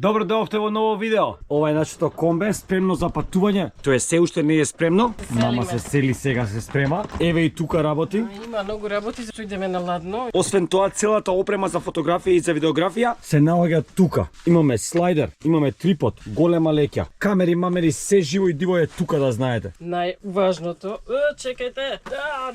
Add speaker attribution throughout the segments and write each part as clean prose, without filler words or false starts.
Speaker 1: Добро дојдовте во ново видео. Ова е нашето комбе, спремно за патување. Тоа се уште не е спремно. Мама се сели, сега се спрема. Еве и тука работи.
Speaker 2: Има многу работи, зашто идеме на ладно.
Speaker 1: Освен тоа, целата опрема за фотографија и за видеографија се наоѓа тука. Имаме слайдер, имаме трипод, голема леќа, камери, мамери, се живо и диво е тука, да знаете.
Speaker 2: Најважното, чекајте,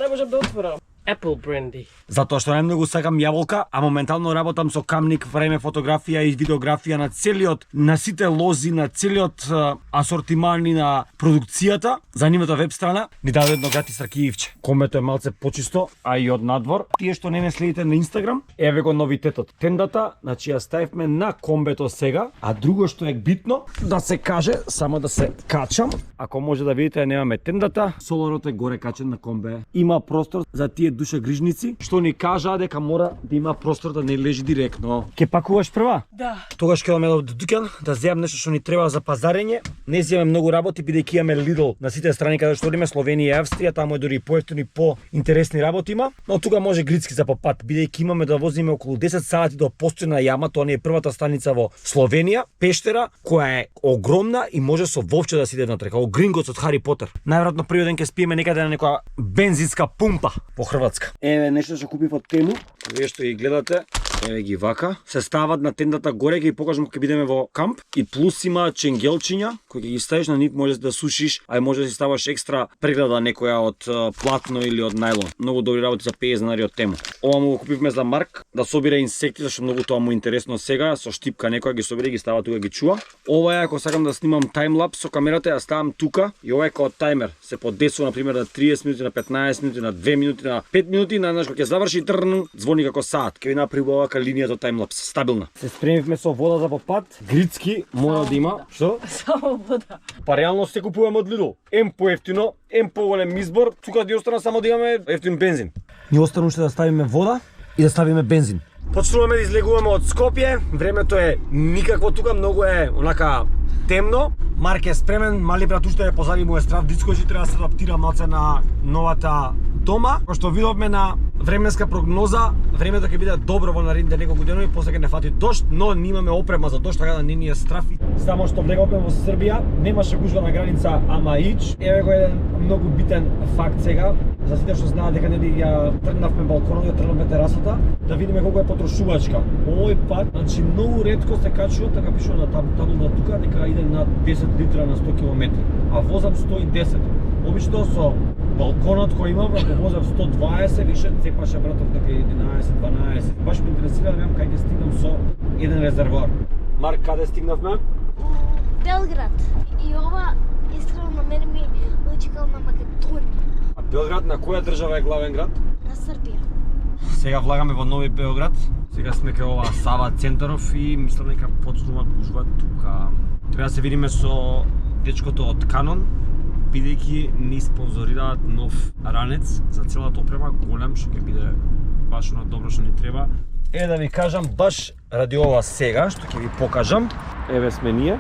Speaker 2: не можам да отворам. Apple Brandy.
Speaker 1: Затоа што најмногу сакам јаболка, а моментално работам со камник, време, фотографија и видеографија на целиот, на сите лози, на целиот асортимани на продукцијата. За нивната веб страна ни даде едно гратис архивче. Комбето е малце почисто, а и од надвор. Тие што не ме следите на Инстаграм, еве го новитетот. Тендата, значи ја ставивме на комбето сега, а друго што е битно да се каже, само да се качам. Ако може да видите, немаме тендата. Соларот е горе качен на комбе. Има простор за тие душа грижници, што ни кажаа дека мора да има простор да не лежи директно. Ке пакуваш прва?
Speaker 2: Да.
Speaker 1: Тогаш ќе одаме до дуќан да земам нешто што ни треба за пазарење. Не земаме многу работи бидејќи имаме Lidl на сите страни каде што одиме, Словенија и Австрија, таму е дури поевтини, поинтересни работи има, но тука може грицки за попат, бидејќи имаме да возиме околу 10 сати до постојна јама, тоа не е првата станица во Словенија, пештера која е огромна и може со вовче да си иде внатре, како Гринготс од Хари Потер. Најверојатно првиот ден ќе спиеме некаде на некоја бензинска пумпа по Хрватска. Еве нешто што купив од Тему, вие што ги гледате, еве ги вака. Се стават на тендата горе, ќе ги покажам кога бидеме во камп. И плюс има ченгелчиња, кои ќе ги ставиш на нив, може да сушиш, а може да си ставаш екстра преграда некоја од платно или од најлон. Многу добри работи за 50 денари од Тему. Ова му го купивме за Марк, да собира инсекти, зашто многу тоа му интересно сега, со штипка некоја ги собира и ги става тука ги чува. Ова е ако сакам да снимам таймлапс со камерата, ја ставам тука и ова е како таймер. Се подесува на пример на 30 минути, на 15 минути, на 2 минути, на 5 минути, на кога ќе заврши звони како саат. Ќе ви направи овака линија до таймлапс, стабилна. Се спремивме со вода за попат. Грицки мора да има. Што?
Speaker 2: Само вода.
Speaker 1: Па реално се купуваме од Lidl. Ем поевтино, ем поголем избор, тука ни остана само да имаме ефтин бензин. Ни остана уште да ставиме вода и да ставиме бензин. Почнуваме да излегуваме од Скопје, времето е никакво тука, многу е онака темно. Марк е спремен, мали брат уште е позади, му е страв дицко, че треба да се адаптира малце на новата дома. Кој што видовме на временска прогноза, времето ќе биде добро во наредните неколку денови, после ќе не фати дожд, но не имаме опрема за дожд, така да не ни е страф. Само што влеговме во Србија, немаше гужва на граница Амаич. Еве го еден многу битен факт сега, за сите што знаат дека нели ја тргнавме балконот, ја тргнавме терасата, да видиме колку е потрошувачка. Овој пат, значи многу ретко се качува, така пишува на таблата тука дека иде над 10 литра на 100 км, а возам 110. Обично со балконот кој имам, ако возам 120, више цепаше братов дека 11-12. Баш ме интересира да видам кај ќе стигнам со еден резервоар. Марк, каде стигнавме?
Speaker 3: Белград. И ова искрено на мене ми личи као на Македонија.
Speaker 1: А Белград на која држава е главен град?
Speaker 3: На Србија.
Speaker 1: Сега влагаме во Нови Белград. Сега сме кај ова Сава Центаров и мислам дека почнува гужва тука. Треба да се видиме со дечкото од Canon, бидејќи ни спонзорираат нов ранец за целата опрема, голем, што ќе биде баш оно добро што ни треба. Да ви кажам, баш ради ова сега, што ќе ви покажам, еве сме ние.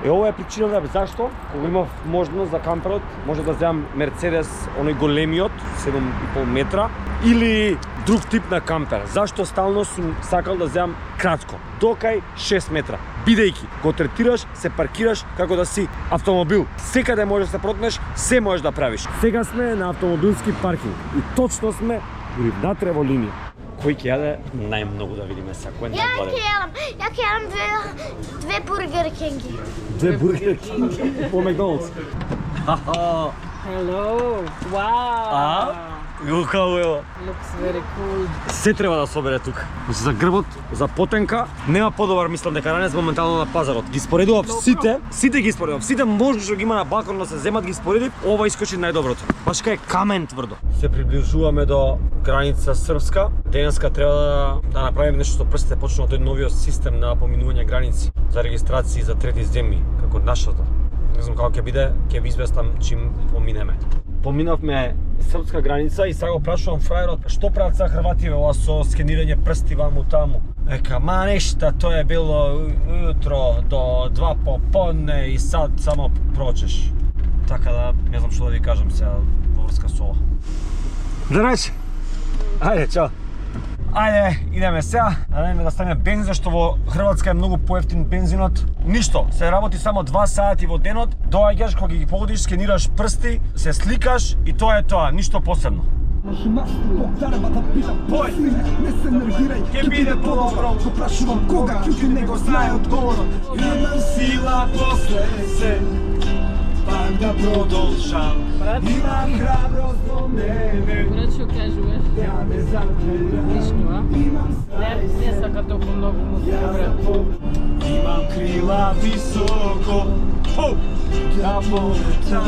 Speaker 1: Ова е причината зашто, кога имав можност за камперот, може да земам Мерцедес, оној големиот, 7,5 метра, или друг тип на кампер. Зашто стално сум сакал да земам кратко, докај 6 метра. Бидејќи го третираш, се паркираш како да си автомобил. Секаде можеш да се протнеш, се можеш да правиш. Сега сме на автомобилски паркинг и точно сме дури внатре во линија. Кој ќе јаде најмногу да видиме сега, кој е најгладен?
Speaker 3: Ја ќе јадам две Бургер Кинги.
Speaker 1: Две Бургер Кинги по Макдоналдс.
Speaker 2: Hello. Wow.
Speaker 1: Јухао ево.
Speaker 2: Looks very cool.
Speaker 1: Се треба да собере тука. За грбот, за потенка, нема подобар, мислам дека ранец моментално на пазарот. Ги споредував сите ги споредував. Сите можни што ги има на балкон да се земат ги споредив, ова искочи најдоброто. Баш кај камен тврдо. Се приближуваме до граница српска. Денеска треба да направиме нешто со прстите, почнува тој новиот систем на поминување граници за регистрации за трети земји, како нашата. Не знам како ќе биде, ќе ви известам чим поминеме. Поминавме српска граница и сега го прашувам фраерот што прават са Хрвативе ова со скенирање прсти ваму таму. Ека, ма нешта, тоа е било утро до 2 поподне и сад само прочеш. Така да, не знам што да ви кажам сега во врска со ова. Здравејте. Ајде, чао. Ајде, идеме сега, да ставиме бензин, што во Хрватска е многу поевтин бензинот. Ништо, се работи само 2 сати во денот, доаѓаш, кога ги погодиш, скенираш прсти, се сликаш и тоа е тоа, ништо посебно. Ке биде подобро, го прашувам кога, ќути него знае одговорот. Имам сила после се, пак да продолжам. Имам храброст во мене.
Speaker 2: Брат, што кажуваш?
Speaker 1: Ја ме загледа.
Speaker 2: Лично, а? Не сака толку многу музика, брат.
Speaker 1: Имам крила високо, да полетам.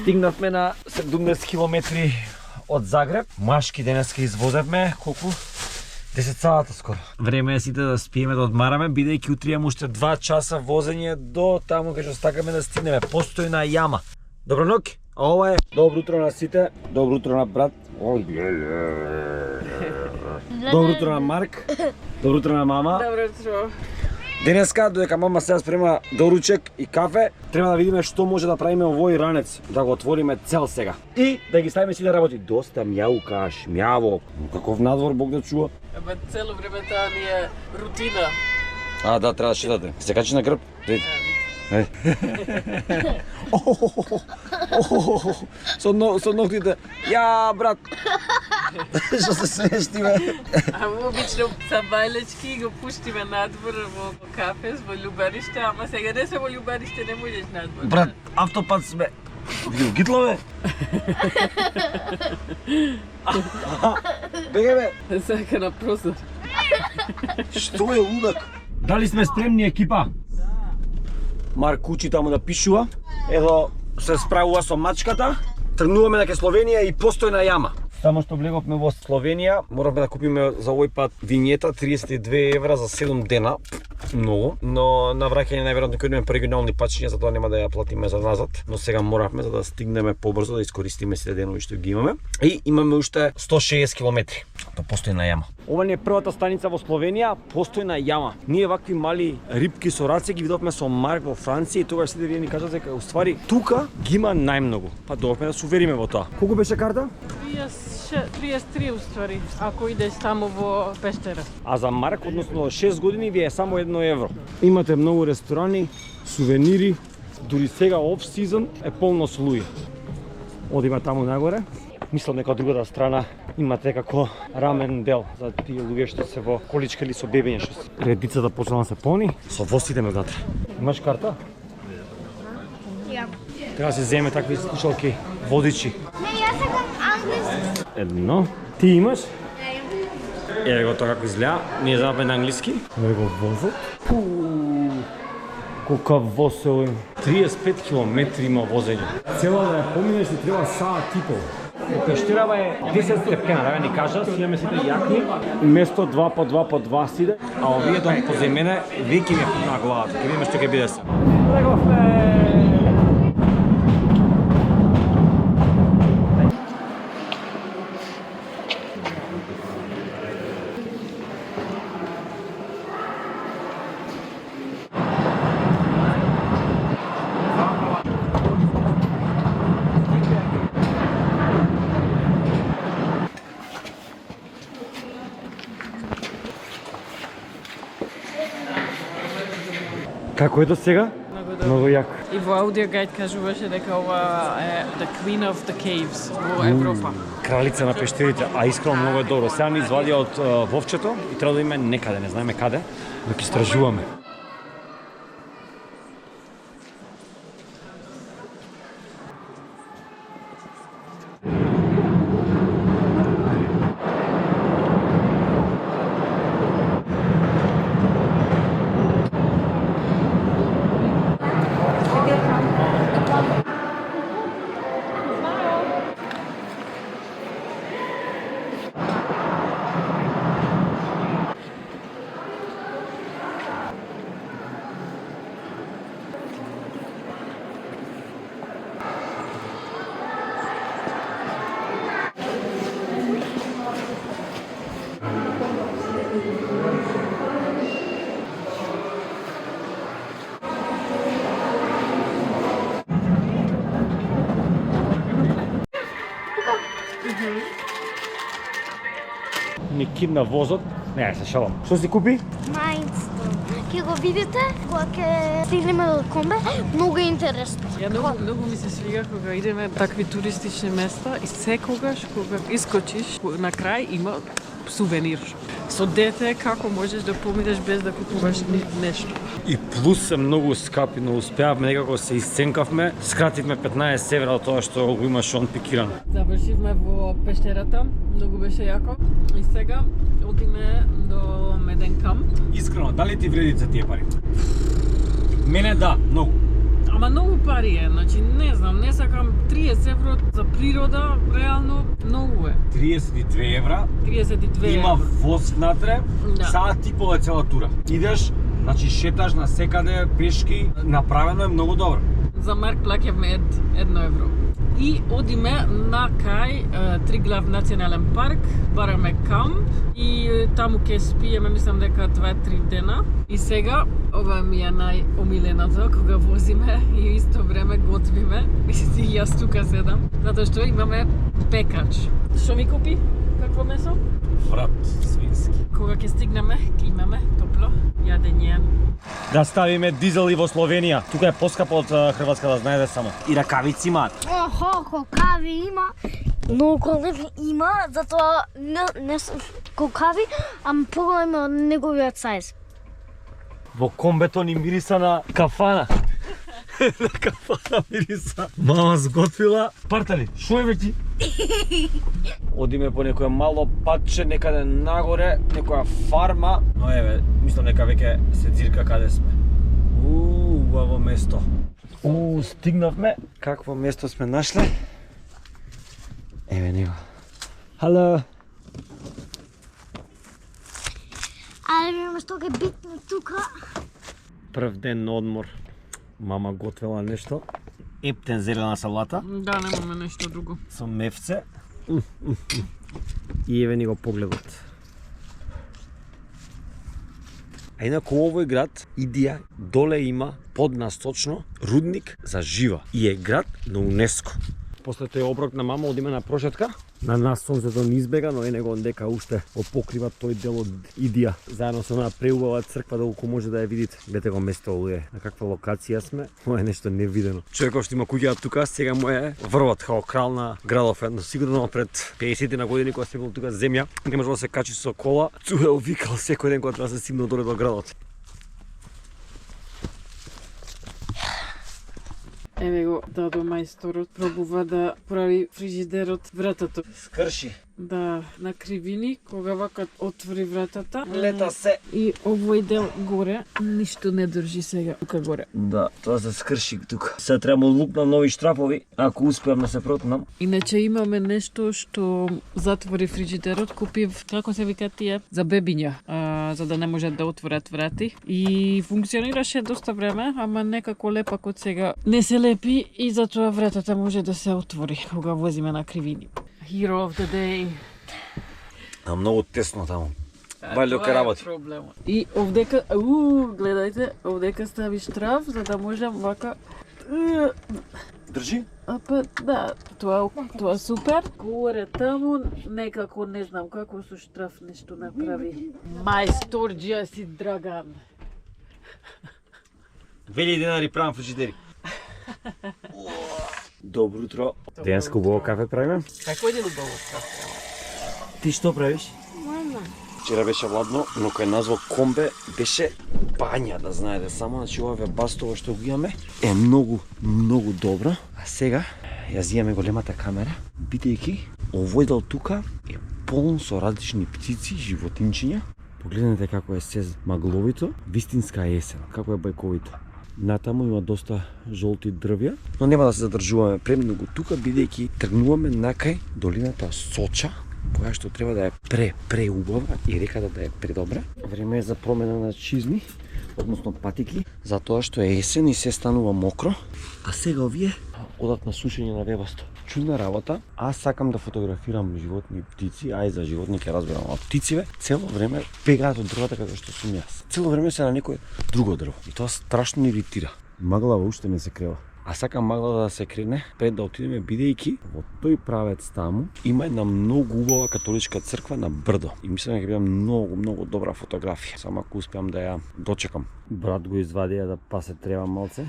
Speaker 1: Стигнавме на 17 километри од Загреб. Машки денеска извозевме, колку? 10 сата скоро. Време е сите да спиеме, да одмараме, бидејќи утре имаме уште 2 часа возење до таму кај што стакаме да стигнеме. Постојна јама. Добро ноќ, а ова е добро утро на сите, добро утро на брат. Добро утро на Марк, добро утро на мама.
Speaker 2: Добро утро.
Speaker 1: Денеска, додека мама сега спрема доручек и кафе, треба да видиме што може да правиме овој ранец, да го отвориме цел сега. И да ги ставиме си да работи. Доста мјаукаш, мјаво. Каков надвор Бог да чува.
Speaker 2: Ама цело време таа ми е рутина.
Speaker 1: А, да, треба да шетате. Се качи на грб. Со ноктите. Ја, брат. Што се смееш ти, бе?
Speaker 2: Ама обично са бајлечки го пуштиме надвор во кафе, во љубариште, ама сега не се во љубариште, не можеш надвор.
Speaker 1: Брат, автопат сме. Види гитлове? Беге, бе.
Speaker 2: Сака на прозор.
Speaker 1: Што е лудак? Дали сме спремни, екипа? Марк учи таму да пишува. Ето се справува со мачката. Тргнуваме на ке Словенија и постојна јама. Само што влеговме во Словенија, моравме да купиме за овој пат винјета 32 евра за 7 дена. Многу, но на враќање најверојатно ќе идеме по регионални патшиња, затоа нема да ја платиме за назад, но сега моравме за да стигнеме побрзо да искористиме сите денови што ги имаме. И имаме уште 160 километри до постојна јама. Ова не е првата станица во Словенија, постојна јама. Ние вакви мали рибки со раце ги видовме со Марк во Франција и тогаш сите вие ни кажат дека уствари тука ги има најмногу. Па дојдовме да се увериме во тоа. Колку беше карта?
Speaker 2: 33 уствари, ако идеш таму во пештера.
Speaker 1: А за Марк, односно 6 години, ви е само 1 евро. Имате многу ресторани, сувенири, дури сега оф-сезон е полно со луѓе. Одиме таму нагоре. Мислам дека од другата страна имате како рамен дел за тие луѓе што се во количка или со бебење што се. Редицата почна да се полни, со воз идеме внатре. Имаш карта?
Speaker 3: Ја.
Speaker 1: Треба да се земе такви слушалки, водичи.
Speaker 3: Не, јас сакам англиски.
Speaker 1: Едно. Ти имаш?
Speaker 3: Ја.
Speaker 1: Еве го тоа како изгледа. Ние знаеме на англиски. Еве го возот. Колкав воз е овој. 35 километри има возење. Цела да ја поминеш ти треба саат и пол. Пештерава е 10 степкена, да ни кажа, си имаме сите јакни, место 2 по 2 по 2 сиде, а овие дом поземене веќе ми е на главата, ќе видиме што ќе биде се. Како е до сега? Многу јако.
Speaker 2: И во аудиогајд кажуваше дека ова е the Queen of the Caves во Европа.
Speaker 1: Кралица на пештерите, а искрено многу е добро. Сега ни извадија од вовчето и треба да име некаде, не знаеме каде, да ќе истражуваме. ким на возот. Не, се шалам. Што си купи?
Speaker 3: Майнстон. Ќе го видите кога ќе стигнеме до Комбе. Многу е интересно.
Speaker 2: Ја многу ми се свига кога идеме такви туристични места и секогаш кога искочиш на крај има сувенир. Со дете како можеш да поминеш без да купуваш нешто.
Speaker 1: И плюс се многу скапи, но успеавме некако се исценкавме, скративме 15 евра од тоа што го имаше он пикиран.
Speaker 2: Завршивме во пештерата, многу беше јако. И сега одиме до Меден камп.
Speaker 1: Искрено, дали ти вреди за тие пари? Мене да, многу.
Speaker 2: Ама многу пари е, значи не знам, не сакам 30 евро за природа, реално многу е.
Speaker 1: 32 евра.
Speaker 2: 32
Speaker 1: Има
Speaker 2: евро.
Speaker 1: воз внатре,
Speaker 2: Да.
Speaker 1: саат и пол е цела тура. Идеш, значи шеташ на секаде пешки, направено е многу добро.
Speaker 2: За Марк плаќавме 1 евро. И одиме на кај Триглав национален парк, бараме камп и таму ќе спиеме, мислам дека 2-3 дена. И сега, ова ми е најомиленото, кога возиме и исто време готвиме. И јас тука седам, затоа што имаме пекач. Што ми купи? Какво месо?
Speaker 1: Врат, свински.
Speaker 2: Кога ќе стигнеме, ќе имаме топло јадење.
Speaker 1: Да ставиме дизели во Словенија. Тука е поскапо од Хрватска, да знаете само. И ракавици имаат.
Speaker 3: Охо, кокави има. Многу големи има, затоа не се кокави, ама поголеми од неговиот сајз.
Speaker 1: Во комбето ни мириса на кафана. На кафана мириса. Мама сготвила. Партали, шо е веќе? Одиме по некое мало патче, некаде нагоре, некоја фарма. Но еве, мислам дека веќе се дзирка каде сме. Убаво место. Стигнавме. Какво место сме нашле? Еве него. Хало.
Speaker 3: Але видиме што ќе битне тука.
Speaker 1: Прв ден на одмор. Мама готвела нешто. Ептен зелена салата
Speaker 2: Да, немаме нешто друго.
Speaker 1: со мефце. И еве ни го погледот. А инаку овој град, Идија, доле има под нас точно рудник за жива. И е град на УНЕСКО. После тој оброк на мама одиме на прошетка. На нас сонцето не избега, но е него дека уште го покрива тој дел од Идија. Заедно со онаа преубава црква доколку може да ја видите. Гледате го место луѓе. На каква локација сме? Ова е нешто невидено. Човекот што има куќа тука, сега му е врвот као крал на градов. Но сигурно пред 50 на години кога се бил тука земја, не можел да се качи со кола. Цуел викал секој ден кога треба да се стигне доле до градот.
Speaker 2: Еве го дадо мајсторот, пробува да прави фрижидерот вратата.
Speaker 1: Скрши.
Speaker 2: Да, на кривини, кога вака отвори вратата.
Speaker 1: Лета се.
Speaker 2: И овој дел горе, ништо не држи сега тука горе.
Speaker 1: Да, тоа се скрши тука. Се треба му лупнам нови штрафови, ако успеам да се протнам.
Speaker 2: Иначе имаме нешто што затвори фрижидерот, купив, како се вика тие, за бебиња, за да не можат да отворат врати. И функционираше доста време, ама некако лепакот сега не се лепи и затоа вратата може да се отвори кога возиме на кривини. Hero of the day.
Speaker 1: А многу тесно таму. Валјо ке работи.
Speaker 2: Проблемот. И овдека, гледајте, овдека ставиш трав за да можам вака
Speaker 1: Држи?
Speaker 2: Апа, да, тоа супер. Горе таму, некако не знам како со штраф нешто направи. Мајсторџија си Драган.
Speaker 1: Вели денари правам фрижидери. Добро утро. Денско убаво кафе правиме.
Speaker 2: Како е убаво кафе?
Speaker 1: Ти што правиш?
Speaker 3: Мама.
Speaker 1: Вчера беше ладно, но кај нас во Комбе беше бања, да знаете само, значи ова бастова што го имаме е многу добро. А сега ја зијаме големата камера, бидејќи овој дел тука е полн со различни птици, животинчиња. Погледнете како е се магловито, вистинска есен, како е бајковито. Натаму има доста жолти дрвја, но нема да се задржуваме премногу тука, бидејќи тргнуваме накај долината Соча, која што треба да е преубава и реката да е предобра. Време е за промена на чизми, односно патики, затоа што е есен и се станува мокро. А сега овие одат на сушење на вебасто. Чудна работа. Аз сакам да фотографирам животни и птици, а и за животни ќе разберам, а птициве цело време бегаат од дрвата како што сум јас. Цело време се на некој друго дрво и тоа страшно иритира. Маглава уште не се крева. А сакам Магда да се крене пред да отидеме, бидејќи во тој правец таму има една многу убава католичка црква на брдо. И мислам дека ќе биде многу добра фотографија. Само ако успеам да ја дочекам. Брат го извадија да пасе треба малце.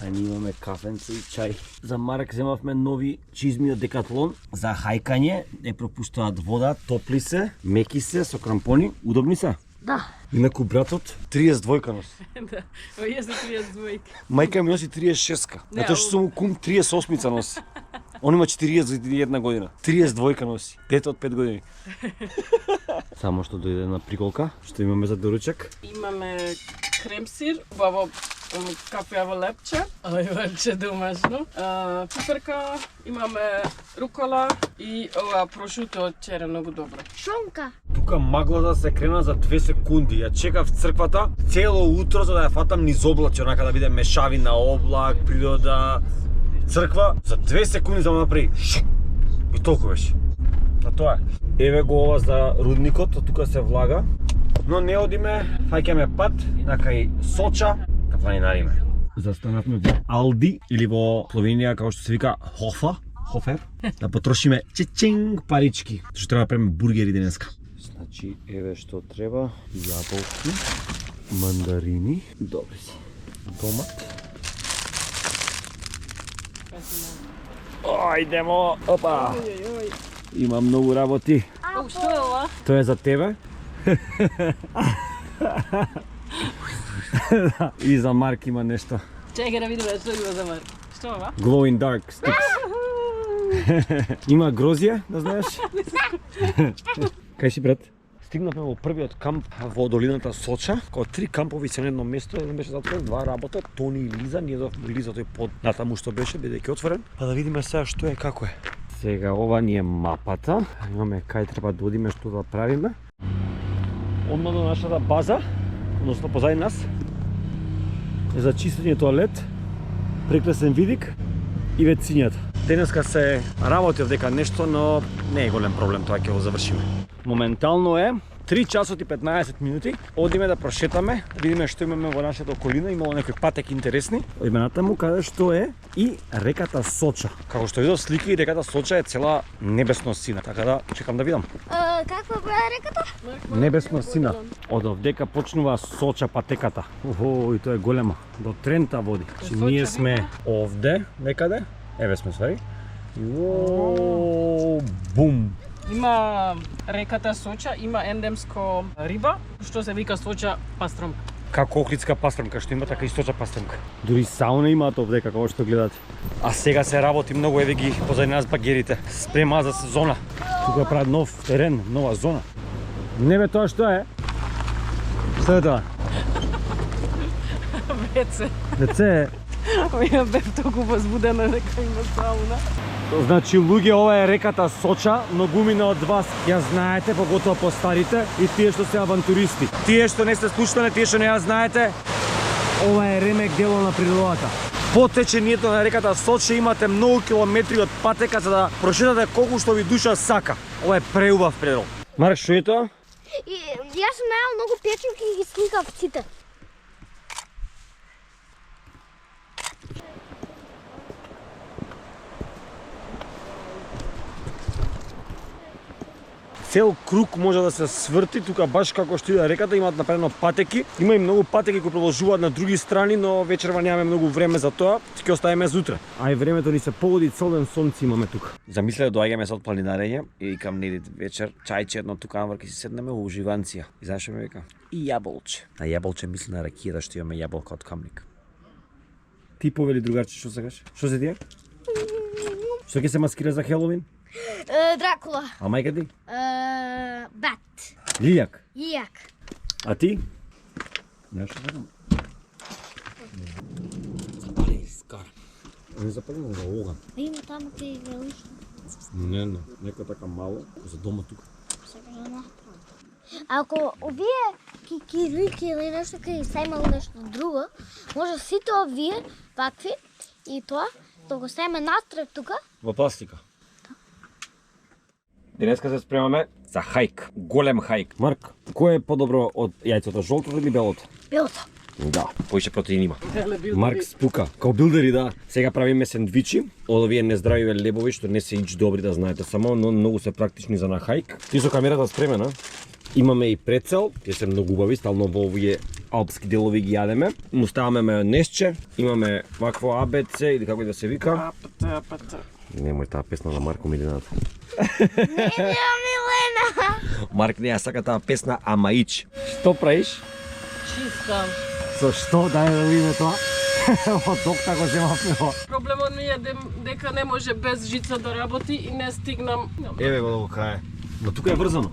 Speaker 1: А ние имаме кафенце и чај. За Марк земавме нови чизми од Декатлон за хајкање, не пропуштаат вода, топли се, меки се, со крампони, удобни се.
Speaker 3: Да.
Speaker 1: Инаку братот 32 носи.
Speaker 2: Да, овие се 32.
Speaker 1: Мајка ми носи 36-ка.
Speaker 2: Не,
Speaker 1: Затоа што сум кум 38-ца носи. Он има 41 година. 32 носи. Дете од 5 години. Само што дојде на приколка, што имаме за доручак.
Speaker 2: Имаме кремсир, убаво кафеаво лепче, лепче домашно, пиперка, имаме рукола и ова прошуто од вчера многу добро.
Speaker 3: Шонка.
Speaker 1: Тука Маглада се крена за 2 секунди. Ја чекав црквата цело утро за да ја фатам низ облаци, онака да биде мешавина, облак, природа, црква. За 2 секунди за да направи шик. И толку беше. А тоа е. Еве го ова за рудникот, од тука се влага. Но не одиме, фаќаме пат на кај Соча, да планинариме. Застанавме во Алди или во Словенија како што се вика Хофер, да потрошиме чечинг парички, што треба да правиме бургери денеска. Значи, еве што треба: јаболки, мандарини, добри си, томат. Ајдемо, опа! Има многу работи.
Speaker 2: Што е ова?
Speaker 1: Тоа е за тебе. И за Марк има нешто.
Speaker 2: Чекај да видиме што има за Марк. Што е ова?
Speaker 1: Glow in dark sticks. Има грозје, да знаеш. Кај си, брат? Стигнавме во првиот камп во долината Соча, кога 3 кампови се на едно место, еден беше затворен, 2 работа, Тони и Лиза, ние додовме Лиза тој под натаму што беше, бидејќи отворен, па да видиме сега што е, како е. Сега ова ни е мапата, имаме кај треба да одиме, што да правиме. Одма до нашата база, односно позади нас, е за чистење тоалет, прекрасен видик и ветцињата. Денеска се работев дека нешто, но не е голем проблем, тоа ќе го завршиме. Моментално е 3 часот и 15 минути. Одиме да прошетаме, да видиме што имаме во нашата околина, имало некои патеки интересни. Одиме натаму каде што е и реката Соча. Како што видов слики, реката Соча е цела небесно сина, така да чекам да видам.
Speaker 3: Каква броја реката?
Speaker 1: Небесно сина. Од овдека почнува Соча патеката. Охо, и тоа е голема. До Трента води. Значи ние сме овде, некаде. Еве сме свари. Бум.
Speaker 2: Има реката Соча, има ендемско риба, што се вика Соча пастромка.
Speaker 1: Како Охридска пастромка што има, така и Соча пастромка. Дури сауна имаат овдека, како што гледате. А сега се работи многу, еве ги позади нас багерите. Спрема за сезона. Тука прават нов терен, нова зона. Не бе, тоа што е? Што е тоа?
Speaker 2: Веце.
Speaker 1: Деце е.
Speaker 2: Ја бев толку возбудена дека има сауна.
Speaker 1: Значи, луѓе, ова е реката Соча, многумина од вас ја знаете, поготоа постарите и тие што се авантуристи. Тие што не сте слушнале, тие што не ја знаете, ова е ремек дело на природата. По течењето на реката Соча имате многу километри од патека за да прошетате колку што ви душа сака. Ова е преубав предел. Марк, што е тоа?
Speaker 3: Јас сум најал многу печенки и ги сликав сите.
Speaker 1: Цел круг може да се сврти, тука баш како што иде реката, имаат направено патеки. Има и многу патеки кои продолжуваат на други страни, но вечерва немаме многу време за тоа, ќе оставиме за утре. А и времето ни се погоди, целден сонце имаме тука. Замисле да доаѓаме од планинарење и викам недит вечер, чајче едно тука наврка си седнеме во уживанција. И знаеш што ме вика? И јаболче. На јаболче мисли на ракијата што имаме јаболка од Камник. Ти повели другарче, што сакаш? Што се тие? Што ќе се маскира за Хелоуин?
Speaker 3: Дракула.
Speaker 1: А мајка ти?
Speaker 3: Бат.
Speaker 1: Лијак.
Speaker 3: Јак.
Speaker 1: А ти? Нешто сакам. Запали скар. Не запали на оган.
Speaker 3: Има таму кај велиш.
Speaker 1: Не, нека така мало, за дома тука.
Speaker 3: Сакаш да направам. Ако овие кикирики или нешто кај са имало нешто друго, може сите овие вакви и тоа, да го ставиме настрет тука.
Speaker 1: Во пластика. Денеска се спремаме за хајк, голем хајк. Марк, кој е подобро од јајцото, жолтото или белото?
Speaker 3: Белото.
Speaker 1: Да, поише протеин има. Марк спука. Као билдери, да. Сега правиме сендвичи. Од овие нездравиве лебови што не се ич добри, да знаете само, но многу се практични за на хајк. Ти со камерата спремена. Имаме и прецел, тие се многу убави, стално во овие алпски делови ги јадеме. Му ставаме мајонезче, имаме вакво АБЦ или како да се вика.
Speaker 2: АПЦ.
Speaker 1: Немој таа песна на Марко Милината.
Speaker 3: Милена, Милена!
Speaker 1: Марк не ја сака таа песна, ама ич. Што правиш?
Speaker 2: Чистам.
Speaker 1: Со што? Дај да видиме тоа. Од докта го земавме.
Speaker 2: Проблемот ми е дека не може без жица да работи и не стигнам.
Speaker 1: Еве го до крај. Но тука е врзано.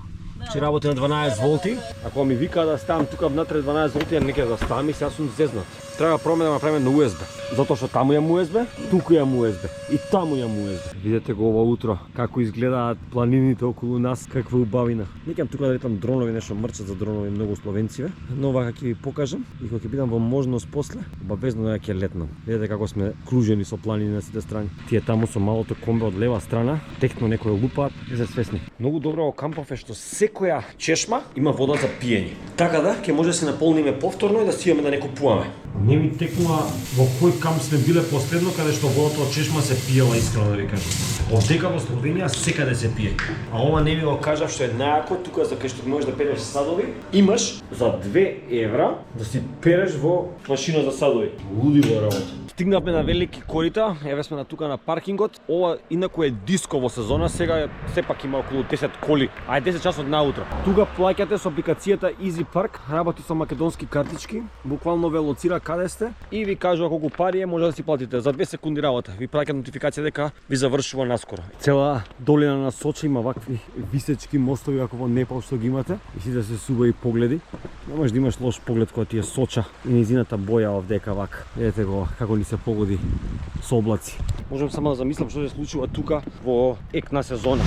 Speaker 1: Че работи на 12 волти. Ако ми вика да ставам тука внатре 12 волти, не ќе да ставам и сега сум зезнат. Треба промена да направиме на USB. Затоа што таму имам USB, туку имам USB и таму имам USB. Видете го ова утро како изгледаат планините околу нас, каква убавина. Некам тука да летам дронови, нешто мрчат за дронови многу словенциве, но вака ќе ви покажам и кога ќе бидам во можност после, обавезно ја ќе летнам. Видете како сме кружени со планини на сите страни. Тие таму со малото комбе од лева страна, текно некој лупаат, не се свесни. Многу добро во кампов е што секоја чешма има вода за пиење. Така да ќе може да се наполниме повторно и да си имаме да не купуваме. Не ми текнува во кој камп сме биле последно каде што водата од чешма се пиела, искрено да ви кажам. Овдека во Словенија секаде се пие. А ова не ви го кажав што е најако, тука за кај што можеш да переш садови, имаш за 2 евра да си переш во машина за садови. Луди во работа. Стигнавме на Велики Корита, еве сме на тука на паркингот. Ова инаку е диско во сезона, сега сепак има околу 10 коли, а е 10 часот наутро. Тука плаќате со апликацијата Easy Park, работи со македонски картички, буквално ве лоцира каде сте и ви кажува колку пари е, може да си платите. За 2 секунди работа ви праќа нотификација дека ви завршува наскоро. Цела долина на Соча има вакви висечки мостови како во Непал што ги имате и сите се субави погледи. Не можеш да имаш лош поглед кога ти е Соча и низината боја овдека вака. Видете го како ни се погоди со облаци. Можам само да замислам што се случува тука во екна сезона.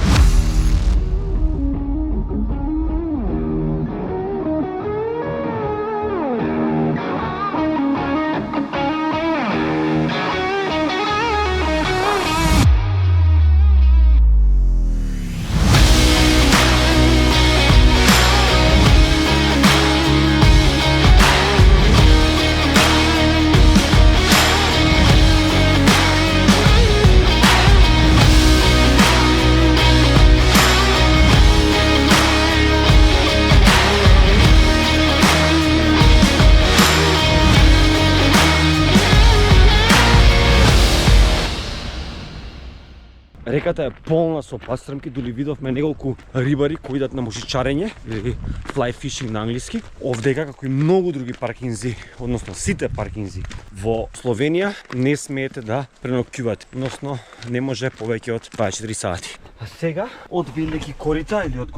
Speaker 1: Реката е полна со пастрмки, дури видовме неколку рибари кои идат на мушичарење или fly fishing на англиски. Овдека, како и многу други паркинзи, односно сите паркинзи во Словенија, не смеете да преноќувате, односно не може повеќе од 24 сати. А сега од Велики Корита или од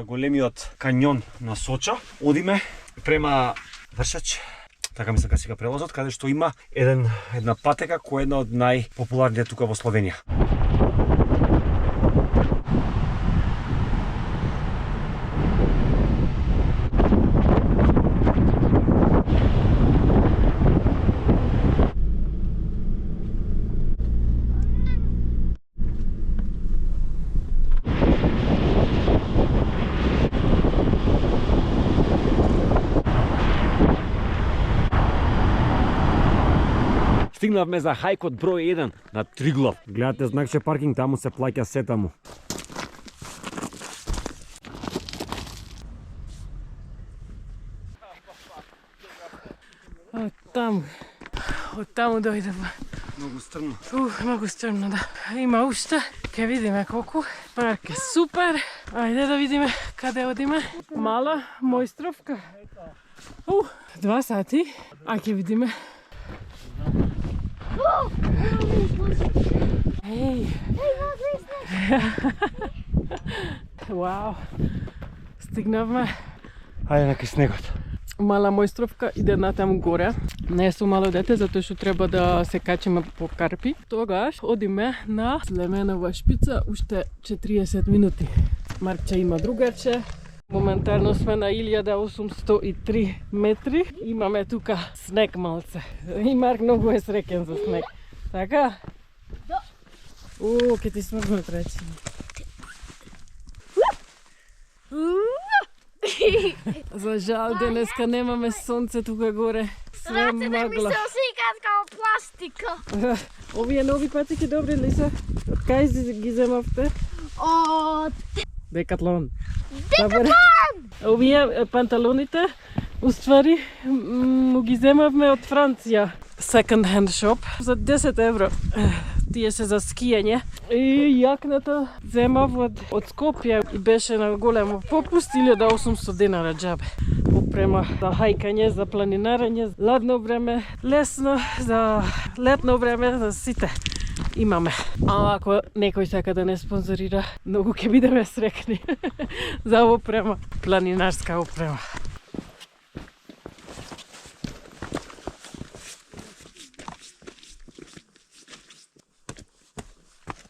Speaker 1: големиот канјон на Соча одиме према Вршач. Така мислам дека сега превозот, каде што има една патека која е една од најпопуларните тука во Словенија. Стигнавме за хајкот број 1 на Триглав. Гледате знакче паркинг, таму се плаќа се таму.
Speaker 2: Од таму дојдеме.
Speaker 1: Многу стрмно.
Speaker 2: Многу стрмно, да. Има уште. Ке видиме колку. Парк е супер. Ајде да видиме каде одиме. Мала мојстровка. 2 сати. А ке видиме. Еј! Вау! Стигнавме.
Speaker 1: Ајде на кај снегот.
Speaker 2: Мала мојстровка иде натаму горе. Не сум мало дете, затоа што треба да се качиме по карпи. Тогаш одиме на Слеменова шпица уште 40 минути. Марче има другарче. Моментално сме на 1803 метри. Имаме тука снег малце. И Марк многу е среќен за снег. Така? Да. Ке ти смрзнат речи. За жал, денеска немаме сонце тука горе. Све
Speaker 3: Рацете ми
Speaker 2: магла.
Speaker 3: се осикаат као пластика.
Speaker 2: Овие нови патики добри ли се? Од кај ги земавте?
Speaker 3: Од
Speaker 2: Декатлон. Овие панталоните, уствари, му ги земавме од Франција. Second hand shop за 10 евро. Тие се за скијање. И јакната земав од Скопје и беше на големо попуст 1800 денара џабе. Опрема за хајкање, за планинарење, ладно време, лесно, за летно време, за сите имаме. А ако некој сака да не спонзорира, многу ќе бидеме срекни за опрема, планинарска опрема.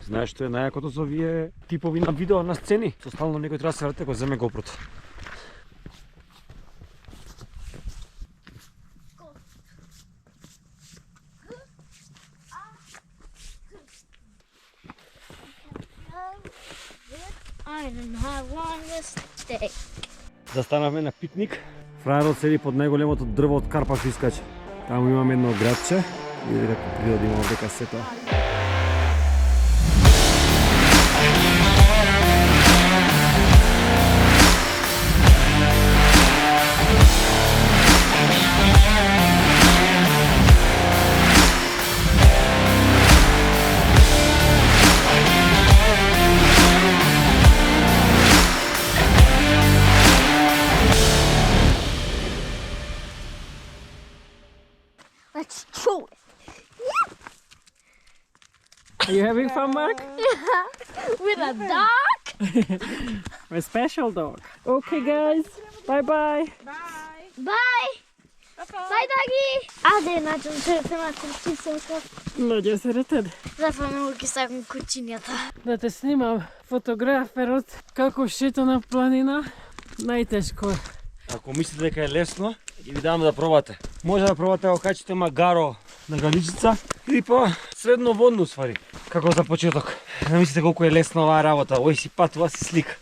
Speaker 1: Знаеш што е најакото со овие типови на видео на сцени? Со стално некој треба да се врати кој земе GoPro-то.
Speaker 3: I don't have one mistake.
Speaker 1: Застанавме на пикник. Фраерот седи под најголемото дрво од Карпаш искаче. Таму имаме едно градче. Види како природа има овдека сето.
Speaker 3: Let's do it.
Speaker 2: Are you having fun, Mark?
Speaker 3: With a dog?
Speaker 2: A special dog. Okay, guys. Bye-bye.
Speaker 3: Bye. Bye, doggy. Аде, најдам се на кучињата.
Speaker 2: Наѓа се ретед.
Speaker 3: Затоа многу ги сакам кучињата.
Speaker 2: Да те снимам фотограферот како шета на планина. Најтешко.
Speaker 1: Ако мислите дека е лесно, и ви давам да пробате. Може да пробате ако качите магаро на граничица или па средноводно свари, како за почеток. Не мислите колку е лесна оваа работа, ој си пат, ова си слика.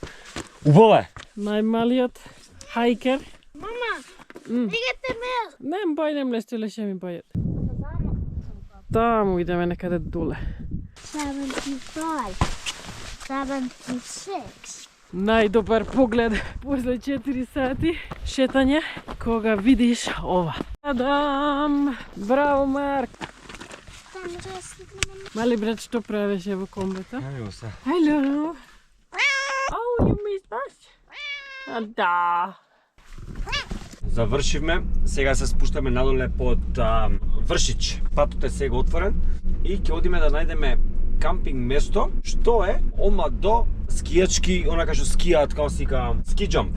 Speaker 1: Убава е.
Speaker 2: Најмалиот хајкер.
Speaker 3: Мама, стигате ме.
Speaker 2: Не, бојнем лестиле ше ми бојат. Таму идеме некаде доле.
Speaker 3: 75. 76.
Speaker 2: Најдобар поглед после 4 сати шетање кога видиш ова. Адам! Браво, Марк! Мали брат, што правеше во комбата?
Speaker 1: Ајо се.
Speaker 2: Hello! Oh, you missed us? Да!
Speaker 1: Завршивме, сега се спуштаме надоле под Вршич. Патот е сега отворен и ќе одиме да најдеме кампинг место, што е ома до скијачки, онака што скијаат, како си кажам, ски џамп.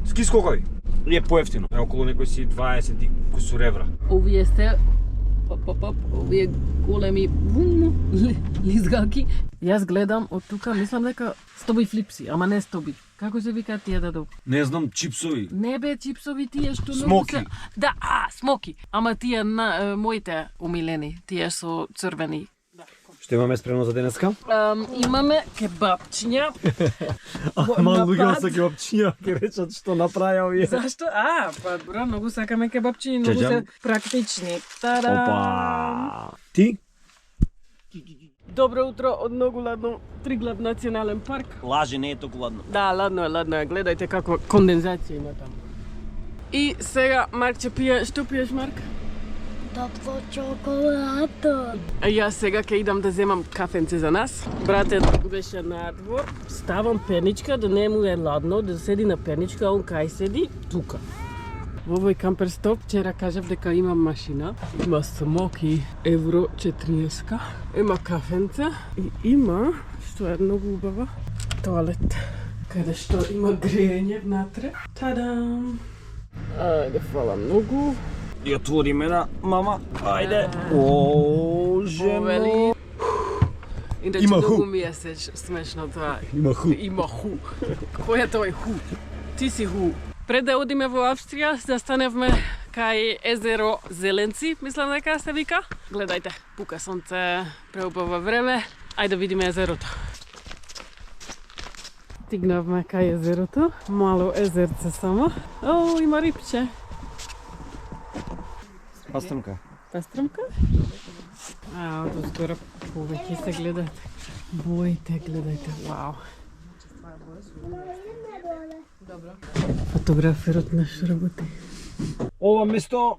Speaker 1: Ски скокови. И е поевтино. Е околу некој си 20 и кусур евра.
Speaker 2: Овие сте овие големи лизгалки. Јас гледам од тука, мислам дека стоби флипси, ама не стоби. Како се викаат тие да долу?
Speaker 1: Не знам, чипсови.
Speaker 2: Не бе чипсови тие што многу
Speaker 1: Смоки.
Speaker 2: се... Да, смоки. Ама тие на моите умилени, тие со црвени.
Speaker 1: Што имаме спремно за денеска?
Speaker 2: Имаме кебапчиња.
Speaker 1: Мал луѓе со кебапчиња ќе речат што направија овие.
Speaker 2: Зашто? Па добро, многу сакаме кебапчиња, многу се практични. Тара!
Speaker 1: Опа! Ти?
Speaker 2: Добро утро од многу ладно Триглав национален парк.
Speaker 1: Лажи, не е толку ладно.
Speaker 2: Да, ладно е. Гледајте како кондензација има таму. И сега Марк ќе пие, што пиеш, Марк?
Speaker 3: Топло чоколато.
Speaker 2: А јас сега ќе идам да земам кафенце за нас. Братет беше надвор. Ставам перничка да не му е ладно, да седи на перничка, а он кај седи тука. Во овој кампер стоп вчера кажав дека има машина, има смоки евро 40, има кафенце и има, што е многу убава, тоалет, каде што има грејење внатре. Тадам! Ајде, фала многу.
Speaker 1: И отвориме на мама. Ајде. О, жено.
Speaker 2: Иначе
Speaker 1: Има
Speaker 2: многу
Speaker 1: ху.
Speaker 2: ми е смешно тоа.
Speaker 1: Има ху.
Speaker 2: Има ху. Кој е тој ху? Ти си ху. Пред да одиме во Австрија, застаневме кај езеро Зеленци, мислам дека се вика. Гледајте, пука сонце, преубаво време. Ајде да видиме езерото. Стигнавме кај езерото. Мало езерце само. О, има рибче.
Speaker 1: Пастрмка.
Speaker 2: Пастрмка? А, од озгора повеќе се гледате. Боите, гледајте, вау. Добро. Фотограферот наш работи.
Speaker 1: Ова место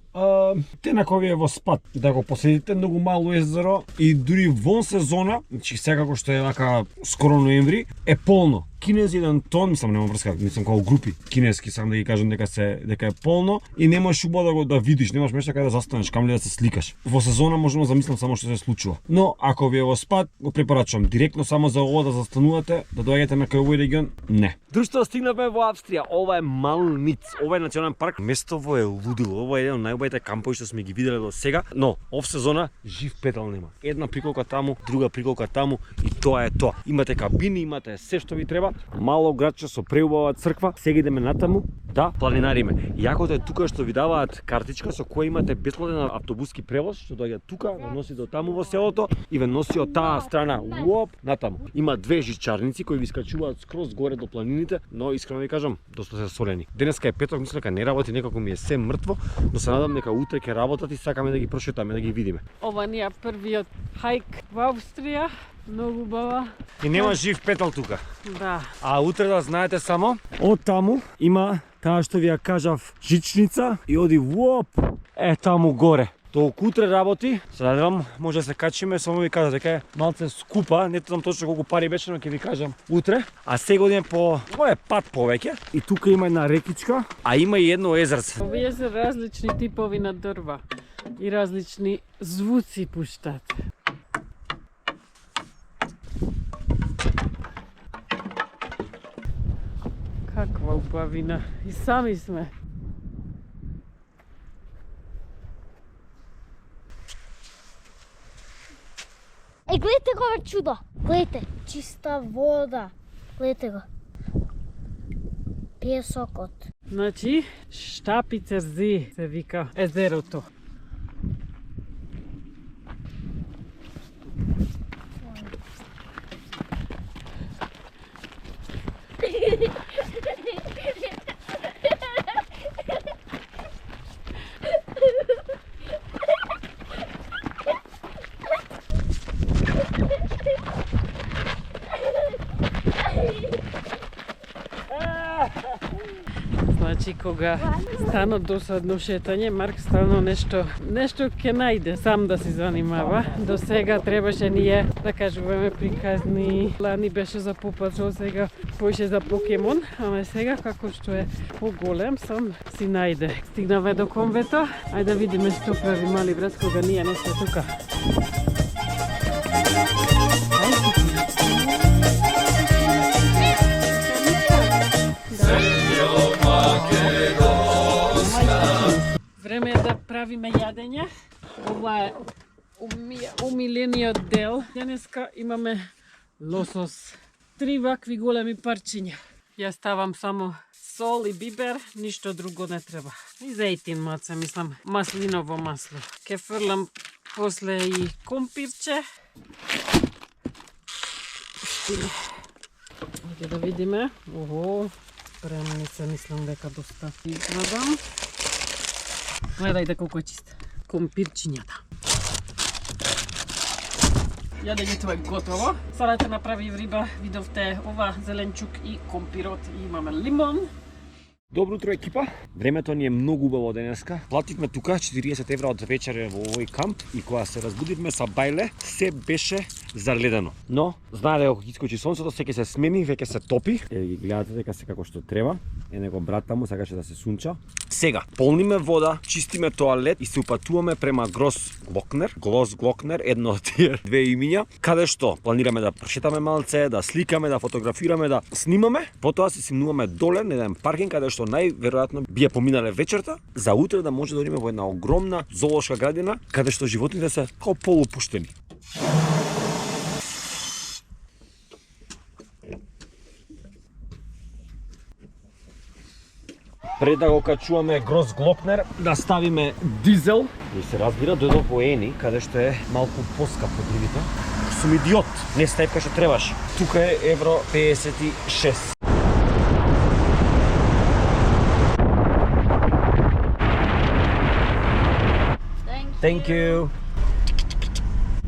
Speaker 1: тенако ви е во спад да го посетите, многу мало езеро и дури вон сезона, значи секако што е вака скоро ноември, е полно. Кинези еден тон, нема врска, како групи кинески, сам да ги кажам дека е полно и немаш убаво да видиш, немаш место каде да застанеш, камли да се сликаш. Во сезона можам да замислам само што се случува. Но ако ви е во спад, го препорачувам директно само за ова да застанувате, да доаѓате на кај овој регион, не. Друштво, стигнавме во Австрија. Ова е Малниц. Ова е национален парк. Местово е лудило. Ова е еден од најубавите кампови што сме ги виделе до сега, но ов сезона жив петал нема. Една приколка таму, друга приколка таму и тоа е тоа. Имате кабини, имате се што ви треба. Мало градче со преубава црква. Сега идеме натаму да планинариме. Јакото е тука што ви даваат картичка со која имате бесплатен автобуски превоз, што доаѓа тука, ве носи до таму во селото и ве носи од таа страна уоп натаму. Има две жичарници кои ви скачуваат скроз горе до планините, но искрено ви кажам, доста се солени. Денеска е петок, мислам дека не работи, некако ми е се мртво, но се надам дека утре ќе работат и сакаме да ги прошетаме, да ги видиме.
Speaker 2: Ова ни е првиот хајк во Австрија. Многу убава.
Speaker 1: И нема жив петал тука.
Speaker 2: Да.
Speaker 1: А утре да знаете само, од таму има таа што ви ја кажав жичница и оди воп е таму горе. Толку утре работи, се надевам може да се качиме, само ви кажа дека е малце скупа, не знам точно колку пари беше, но ќе ви кажам утре. А сега одиме по мој пат повеќе и тука има една рекичка, а има и едно езерце.
Speaker 2: Овие се различни типови на дрва и различни звуци пуштат. Каква убавина. И сами сме.
Speaker 3: Гледайте го ова чудо. Гледайте, чиста вода. Гледайте го. Пие сокот.
Speaker 2: Значи, Штапицерзи се вика езерото. Значи кога стана досадно шетање, Марк стално нешто ќе најде сам да се занимава. До сега требаше ние да кажуваме приказни. Лани беше за Пупачо, сега поише за Покемон, ама сега како што е поголем сам си најде. Стигнавме до конвето, ајде да видиме што прави мали брат кога ние не сме тука. Време е да правиме јадење. Ова е умилениот дел. Денеска имаме лосос. 3 вакви големи парчиња. Ја ставам само сол и бибер, ништо друго не треба. И зејтин маце, мислам, маслиново масло. Ке фрлам после и компирче. Ајде да видиме. Ого, премни се, мислам дека доста изградам. Гледајте колку е чист. Компирчињата. Јадењето е готово. Сега ќе направи риба. Видовте ова зеленчук и компирот и имаме лимон.
Speaker 1: Добро утро екипа. Времето ни е многу убаво денеска. Плативме тука 40 евра од вечере во овој камп и кога се разбудивме са бајле, се беше заледено. Но знаете дека кога искочи сонцето, се ќе се смени, веќе се топи. Ги гледате дека се како што треба. Него брат таму сакаше да се сунча. Сега полниме вода, чистиме тоалет и се упатуваме према Глокнер, едно од тие две имиња, каде што планираме да прошетаме малце, да сликаме, да фотографираме, да снимаме. Потоа се симнуваме доле на еден паркинг каде што најверојатно би ја поминале вечерта, за утре да може да одиме во една огромна зоолошка градина каде што животните се како полупуштени. Пред да го качуваме Глокнер, да ставиме дизел. И се разбира, дојдов во Ени, каде што е малку поскап од другите. Сум идиот, не ставив кај што требаш. Тука е евро 56. Thank you.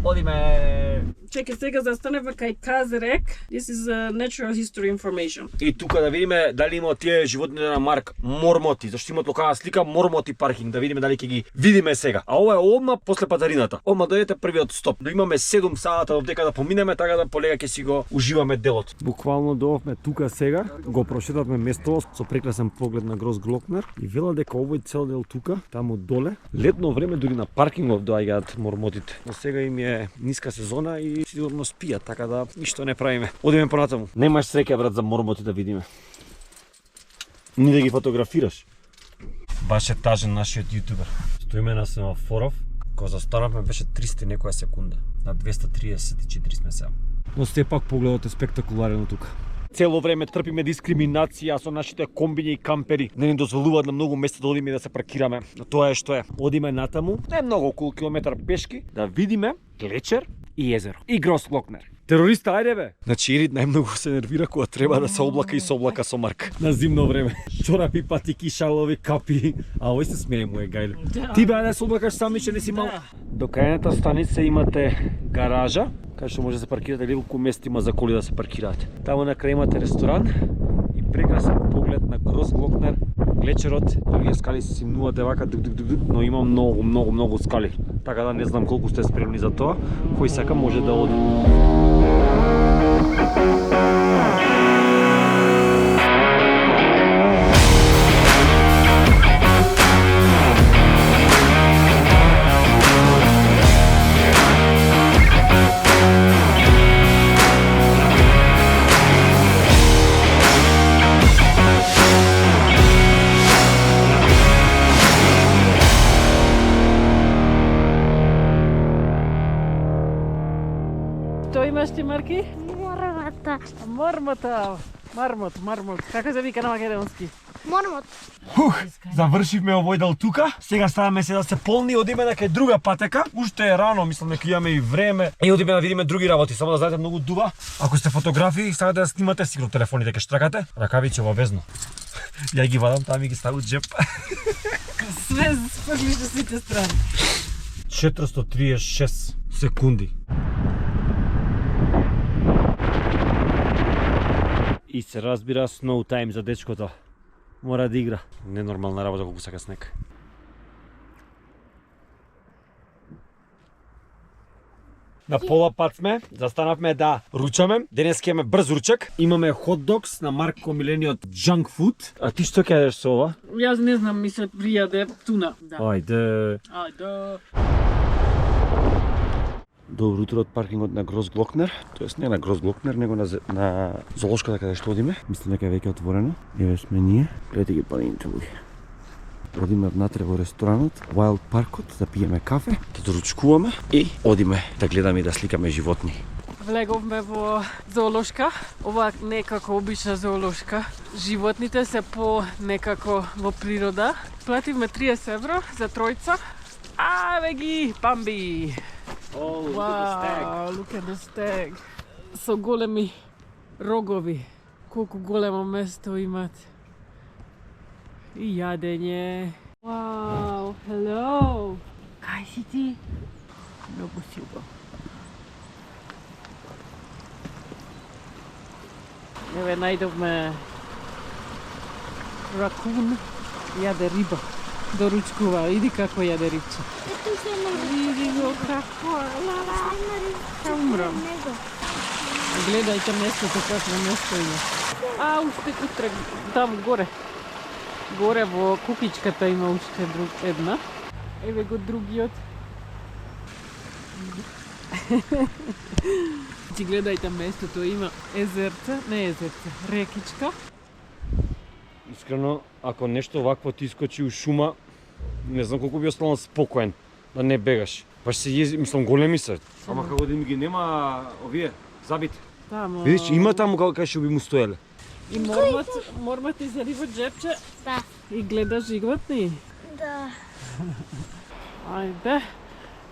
Speaker 1: Одиме.
Speaker 2: Чекай, сега застанеме кај Казерек. This is natural history information.
Speaker 1: И тука да видиме дали има тие животни на Марк мормоти, зашто имат локална слика мормоти паркинг, да видиме дали ќе ги видиме сега. А ова е одма после патарината. Одма дојдете првиот стоп. Но имаме 7 сата додека да поминеме, така да полега ќе си го уживаме делот. Буквално доовме тука сега, го прошетавме место со прекрасен поглед на Гросглокнер и вела дека овој цел дел тука, таму доле, летно време дури на паркингов доаѓаат мормотите. Но сега им е ниска сезона и сигурно спијат, така да ништо не правиме. Одиме понатаму. Немаш среќа брат за мормоти да видиме. Ни да ги фотографираш. Баш е тажен нашиот јутубер. Стоиме на семафоров, кога застанавме беше 300 некоја секунда. На 234 сме сега. Но сепак погледот е спектакуларен тука. Цело време трпиме дискриминација со нашите комбини и кампери. Не ни дозволуваат на многу места да одиме и да се паркираме. Но тоа е што е. Одиме натаму, не многу, околу километар пешки, да видиме Глечер и езеро. И Гросглокнер. Терориста, ајде бе! Значи Ирид најмногу се нервира кога треба да се облака и се облака со Марк. На зимно време. Чорапи, патики, шалови, капи. А овој се смее му е гајле.
Speaker 2: Да.
Speaker 1: Ти бе да се облакаш сам, че не си мал. До крајната станица имате гаража, кај што може да се паркирате, неколку места има за коли да се паркираат. Таму на крај имате ресторан и прекрасен поглед на Гросглокнер. Глечерот, овие скали се симнувате вака но има многу скали. Така да не знам колку сте спремни за тоа. Кој сака може да оди.
Speaker 2: Што имаш ти, Марки?
Speaker 3: Мормата.
Speaker 2: Мормота. Мармот. Како се вика на македонски?
Speaker 3: Мормот.
Speaker 1: Завршивме овој дел тука. Сега ставаме се да се полни, одиме на кај друга патека. Уште е рано, мислам дека имаме и време. И одиме да видиме други работи, само да знаете многу дува. Ако сте фотографи, сакате да снимате, сигурно телефоните ќе штракате. Ракавици обавезно. Ја ги вадам таму и ги ставам во џеп.
Speaker 2: Све споглиш до сите страни.
Speaker 1: 436 секунди. И се разбира snow time за дечкото. Мора да игра. Ненормална работа колку сака снег. На пола пат сме, застанавме да ручаме. Денес ќе имаме брз ручек. Имаме hot dogs на Марко милениот junk food. А ти што ќе јадеш со ова?
Speaker 2: Јас не знам, ми се пријаде туна. Да.
Speaker 1: Ајде. Добро утро од паркингот на Гросглокнер. Тоест не на Гросглокнер, него на зоолошката каде што одиме. Мислам дека е веќе отворено. Еве сме ние. Гледате ги планините луѓе. Одиме внатре во ресторанот, Wild Паркот, да пиеме кафе, да доручкуваме и одиме да гледаме и да сликаме животни.
Speaker 2: Влеговме во зоолошка. Ова не како обична зоолошка. Животните се по некако во природа. Плативме 30 евро за тројца. Аве ги, памби!
Speaker 1: Oh,
Speaker 2: Wow, look at the stag. Со големи рогови. Колку големо место имат. И јадење. Wow, hello. Кај си ти? Многу си убав. Еве најдовме ракун, јаде риба. Доручкува, иди како јаде рибче.
Speaker 3: Ето се на
Speaker 2: Види го како, умрам. Гледајте местото какво место има. А, уште утре, там горе. Горе во кукичката има уште една. Еве го другиот. Ти гледајте местото, има езерце, не езерце, рекичка.
Speaker 1: Искрено, ако нешто вакво ти искочи у шума, не знам колку би останал спокоен, да не бегаш. Баш се јези, мислам големи се. Ама како да ги нема овие забити.
Speaker 2: Тамо.
Speaker 1: Видиш, има таму кај што би му стоеле.
Speaker 2: И мормат ти зели во джепче
Speaker 3: Да.
Speaker 2: и гледа животни.
Speaker 3: Да.
Speaker 2: Ајде,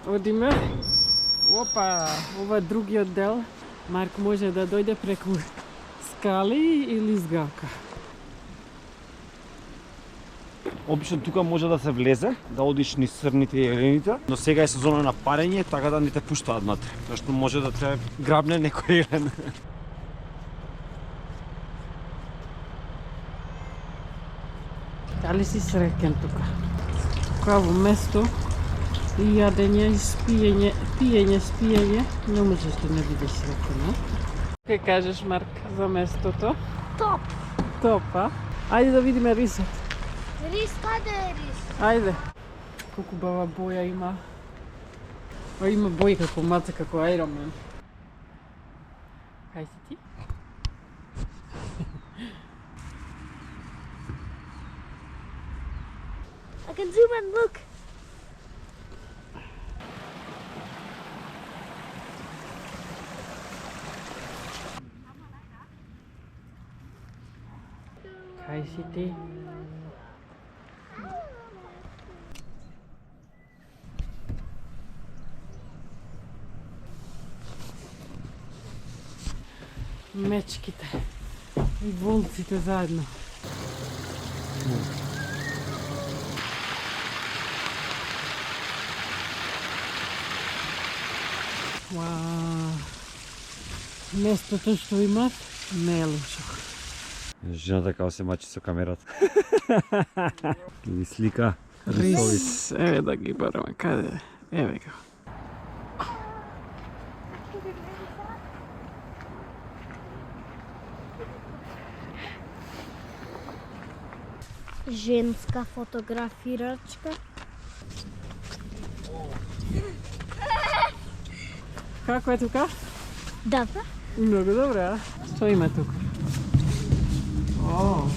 Speaker 2: одиме. Опа, ова е другиот дел. Марк може да дојде преку скали или згака.
Speaker 1: Обично тука може да се влезе, да одиш низ срните и елените, но сега е сезона на парење, така да не те пуштаат внатре, зашто може да те грабне некој елен.
Speaker 2: Дали си среќен тука? Каво место и јадење, и спиење, не можеш да не бидеш среќен, а? Кај кажеш, Марк, за местото?
Speaker 3: Топ.
Speaker 2: Топ, а? Ајде да видиме рисот.
Speaker 3: Рис, каде е рис?
Speaker 2: Ајде. Колку бава боја има. Има бои како маца, како Iron Man. Кај си ти?
Speaker 3: I can zoom and look.
Speaker 2: Кај си ти? Мечките и волците заедно. Вау. Местото што имат не е лошо.
Speaker 1: Жената како се мачи со камерата. Ги слика
Speaker 2: Рис, еве да ги бараме, каде е? Еве го.
Speaker 3: Женска фотографирачка.
Speaker 2: Како е тука?
Speaker 3: Добро.
Speaker 2: Многу добро, а? Што има тука? О!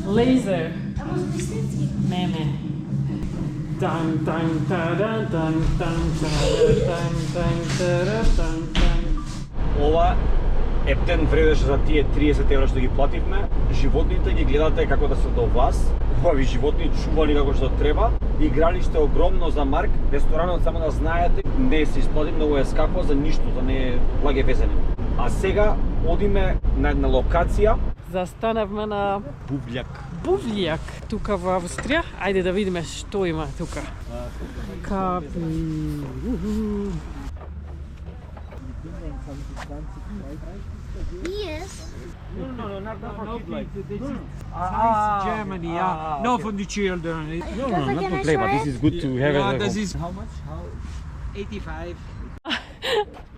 Speaker 2: Лазер!
Speaker 3: А може би сницки?
Speaker 2: Не. Тан тан тадан тан тан тан тан тан тан.
Speaker 1: Ова ептен вредеше за тие 30 евра што ги плативме. Животните ги гледате како да се до вас. Убави животни, чувани како што треба. Игралиште огромно за Марк. Ресторанот, само да знаете, не се исплати, многу е скапо за ништо, за не е благе везење. А сега одиме на една локација.
Speaker 2: Застанавме на Бувљак, тука во Австрија. Ајде да видиме што има тука. Капи.
Speaker 3: Yes.
Speaker 1: No, not for kids like this.
Speaker 4: Germany, yeah. No, for the children.
Speaker 1: No, not to play, but this is good to have
Speaker 4: Yeah,
Speaker 1: at
Speaker 4: this
Speaker 1: home.
Speaker 4: is how much? 85.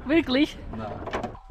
Speaker 2: Wirklich?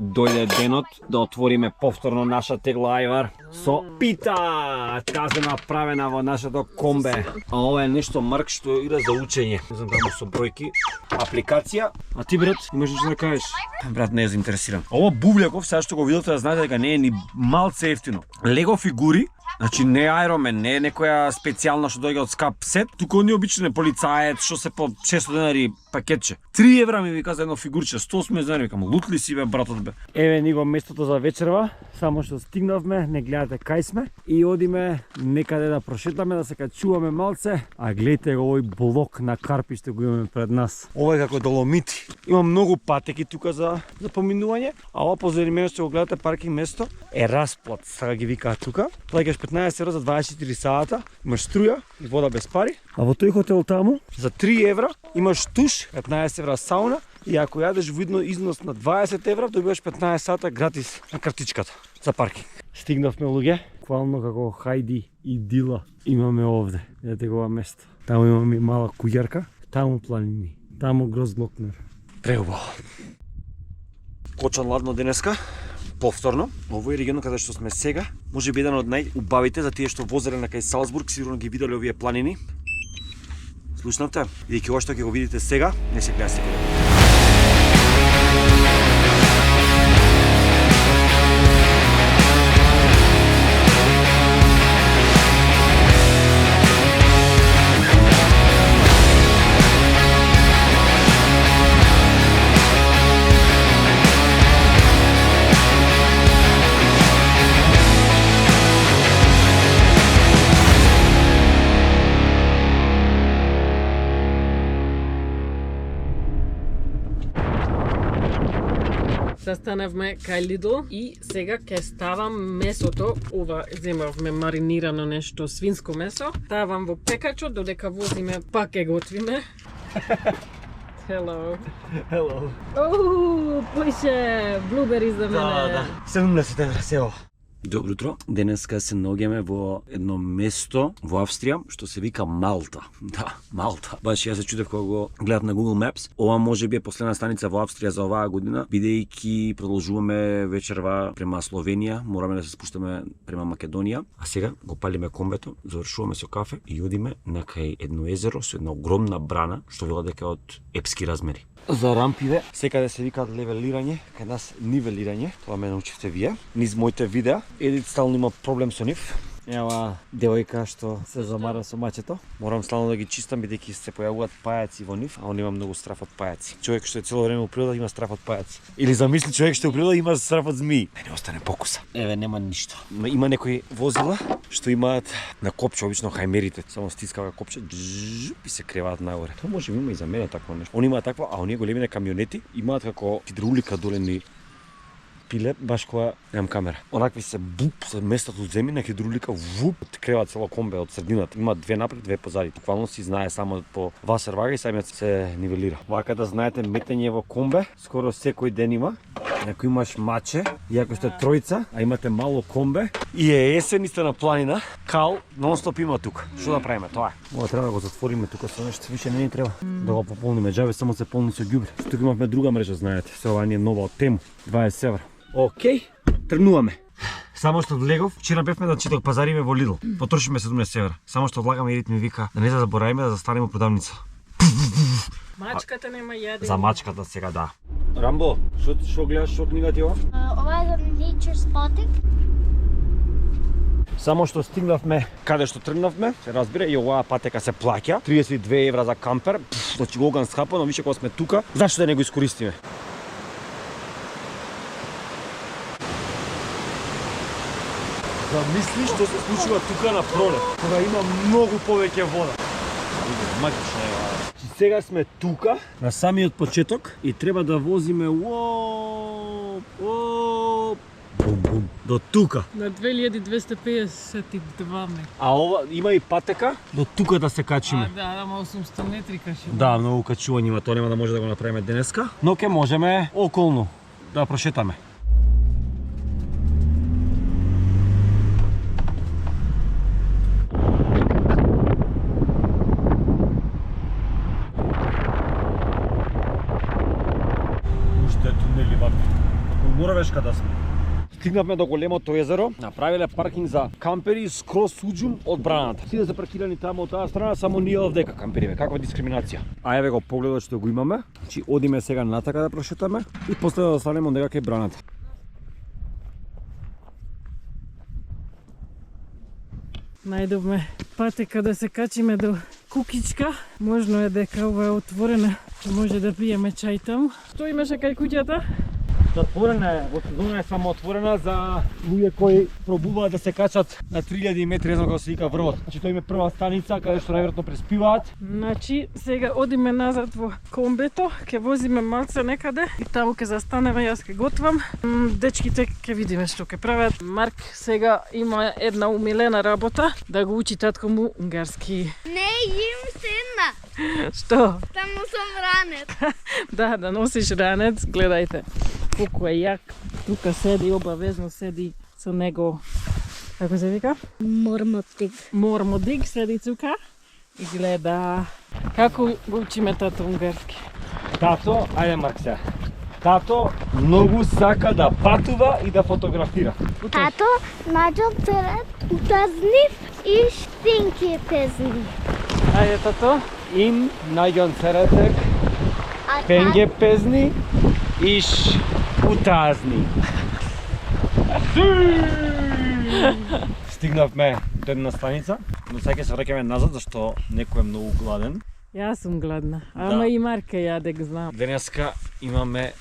Speaker 1: Дојде денот да отвориме повторно наша тегла ајвар со пита, казана правена во нашето комбе. А ова е нешто Марк што иде за учење. Не знам таму со бројки, апликација. А ти брат, имаш нешто да кажеш? Брат, не е заинтересиран. Ова Бувљаков, сега што го видите да знаете дека не е ни малце ефтино. Лего фигури. Значи не е Iron Man, не е некоја специјална што доаѓа од скап сет, туку не обичен полицаец што се по 600 денари пакетче. 3 евра ми вика за едно фигурче, 180 денари, викам, лут ли си бе братот бе. Еве ни го местото за вечерва, само што стигнавме, не гледате кај сме и одиме некаде да прошетаме, да се качуваме малце, а гледате го овој блок на карпи што го имаме пред нас. Ова е како доломити. Има многу патеки тука за поминување, а ова позади мене што го гледате паркинг место е расплат, сега ги викаат тука. Плаќаш 15 евра за 24 сата, имаш струја и вода без пари. А во тој хотел таму, за 3 евра имаш туш, 15 евра сауна и ако јадеш видно износ на 20 евра, добиваш 15 сата гратис на картичката за паркинг. Стигнавме луѓе, буквално како Хајди и Дила имаме овде. Видете го ова место. Таму имаме мала кујарка, таму планини, таму Грозглокнер. Преубаво. Кочан ладно денеска. Повторно, овој регион каде што сме сега, може би еден од најубавите за тие што возеле на кај Салцбург, сигурно ги виделе овие планини. Слушнавте, бидејќи ова што ќе го видите сега, не се гледа секој.
Speaker 2: застанавме кај Lidl и сега ќе ставам месото. Ова земавме маринирано нешто свинско месо. Ставам во пекачот додека возиме, пак ќе готвиме. Hello.
Speaker 1: Hello.
Speaker 2: Поише блубери за мене.
Speaker 1: 17 евра сео. Добро утро. Денеска се наоѓаме во едно место во Австрија што се вика Малта. Да, Малта. Баш јас се чудев кога го гледав на Google Maps. Ова можеби е последна станица во Австрија за оваа година, бидејќи продолжуваме вечерва према Словенија, мораме да се спуштаме према Македонија. А сега го палиме комбето, завршуваме со кафе и одиме на кај едно езеро со една огромна брана што вела дека е од епски размери. За рампиве, секаде се викаат левелирање, кај нас нивелирање, тоа ме научивте вие, низ моите видеа. Едит стално има проблем со нив. Ева девојка што се замара со мачето. Морам стално да ги чистам бидејќи се појавуваат пајаци во нив, а он има многу страф од пајаци. Човек што е цело време во природа има страф од пајаци. Или замисли човек што е во природа има страф од змии. Не остане покуса. Еве нема ништо. Има некои возила што имаат на копче, обично хајмерите, само стискава копче и се креваат нагоре. Тоа може има и за мене такво нешто. Они имаат такво, а оние големите камионети имаат како хидраулика доле ни пиле, баш кога немам камера. Онакви се буп, се местат од земја, хидрулика, вуп, креваат цело комбе од средината. Има две напред, две позади. Буквално си знае само по васервага и самиот се нивелира. Вака да знаете, метење во комбе, скоро секој ден има. Ако имаш маче, и ако сте тројца, а имате мало комбе, и е есен и сте на планина, кал, нон-стоп има тука. Што да правиме? Тоа е. Ова треба да го затвориме тука со нешто, више не ни треба да го пополниме. Джаве само се полни со ѓубре. Тука имавме друга мрежа, знаете. Се ова не е нова од Тему, 20 евра. Океј, тргнуваме. Само што влегов, вчера бевме да читок пазариме во Lidl. Потрошиме 17 евра. Само што влагаме Едит ми вика да не заборавиме да застанеме во продавница.
Speaker 2: Мачката нема јаде.
Speaker 1: За мачката сега да. Рамбо, што гледаш, што книга ти ова?
Speaker 3: Ова е за Nature Spotting.
Speaker 1: Само што стигнавме каде што тргнавме, се разбира, и оваа патека се плаќа. 32 евра за кампер. Значи Гоган скапа, но више кога сме тука, зашто да не го искористиме? Замисли што се случува тука на пролет, кога има многу повеќе вода. Магична е ова. Сега сме тука, на самиот почеток, и треба да возиме бум, до тука.
Speaker 2: На 2252 метра.
Speaker 1: А ова има и патека до тука да се качиме.
Speaker 2: Да, ама 800 метри каши.
Speaker 1: Да, многу качување има, тоа нема да може да го направиме денеска, но ќе можеме околно да прошетаме. Норвешка да сме. Стигнавме до големото езеро, направиле паркинг за кампери скроз уџум од браната. Сите се паркирани таму од таа страна, само ние овдека кампериме. Каква дискриминација. А еве го погледот што го имаме. Значи одиме сега натака да прошетаме и после да станеме од некако браната.
Speaker 2: Најдовме патека да се качиме до кукичка. Можно е дека ова е отворена, може да пиеме чај таму. Што имаше кај куќата?
Speaker 1: Затворена е, во сезона е само отворена за луѓе кои пробуваат да се качат на 3000 метри, не знам како се вика врвот. Значи тоа им е прва станица каде што најверојатно преспиваат.
Speaker 2: Значи сега одиме назад во комбето, ќе возиме малце некаде и таму ќе застанеме, јас ќе готвам. Дечките ќе видиме што ќе прават. Марк сега има една умилена работа, да го учи татко му унгарски.
Speaker 3: Не, им сена.
Speaker 2: Што?
Speaker 3: Таму сум ранет.
Speaker 2: Да носиш ранец, гледајте. Колку е јак, тука седи, обавезно седи со него, како се вика? Мормодик седи тука и гледа. Како го учиме тато унгарски?
Speaker 1: Тато, ајде Марксе. Тато многу сака да патува и да фотографира.
Speaker 3: Тато, наđom терет, utaznив и штинки пезни.
Speaker 2: Ајде тато.
Speaker 1: Ин најгон церетек, пенге пезни, иш утазни. Стигнавме до една станица, но сега ќе се враќаме назад зашто некој е многу гладен.
Speaker 2: Јас сум гладна, ама и Марка јаде, го знам.
Speaker 1: Денеска имаме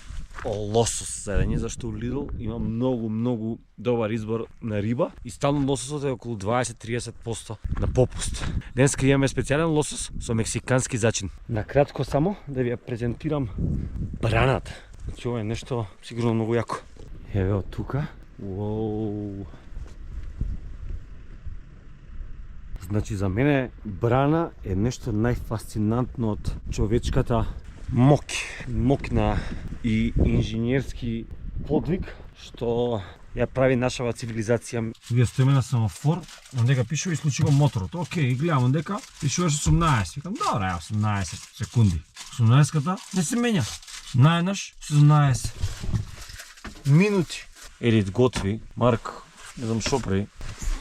Speaker 1: лосос седење, зашто у Lidl има многу добар избор на риба и стално лососот е околу 20-30% на попуст. Денеска имаме специјален лосос со мексикански зачин. Накратко само да ви ја презентирам браната. Значи ова е нешто сигурно многу јако. Еве од тука. Уоу. Значи за мене брана е нешто најфасцинантно од човечката мокна и инженерски подвиг што ја прави нашава цивилизација. Вие стоиме на семафор, ондека пишува исклучиво моторот. Океј, гледам ондека пишуваш 18. Викам, добра, 18 секунди. 18-ката не се менја. Најнаш 17 минути. Едит готви, Марк, не знам шо прави.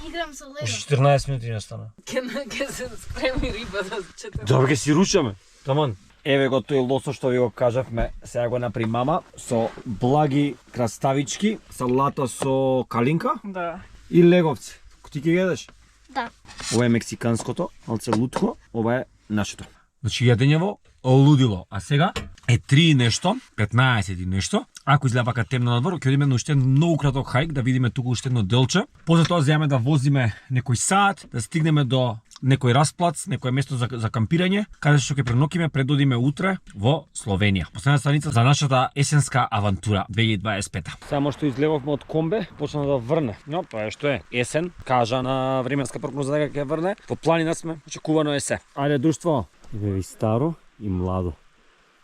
Speaker 3: Играм со лего.
Speaker 1: 14 минути не стана.
Speaker 2: Ке се спреми риба за 4.
Speaker 1: Добре, ќе си ручаме. Таман. Еве го тој лосо што ви го кажавме, сега го направи мама со благи краставички, салата со калинка
Speaker 2: Да.
Speaker 1: и леговци. Ти ќе јадеш?
Speaker 3: Да.
Speaker 1: Ова е мексиканското, малце лутко, ова е нашето. Значи јадењево лудило, а сега е 3 нешто, 15 и нешто. Ако изгледа пака темно надвор, ќе одиме на уште многу краток хајк да видиме туку уште едно делче. После тоа земеме да возиме некој саат, да стигнеме до некој расплац, некое место за кампирање, каде што ќе пренокиме пред да одиме утре во Словенија. Последна станица за нашата есенска авантура 2025. Само што излевавме од комбе, почна да врне. Но тоа е што е есен, кажа на временска прогноза дека ќе врне. Во планина сме, очекувано е се. Ајде друштво. Еве и старо и младо.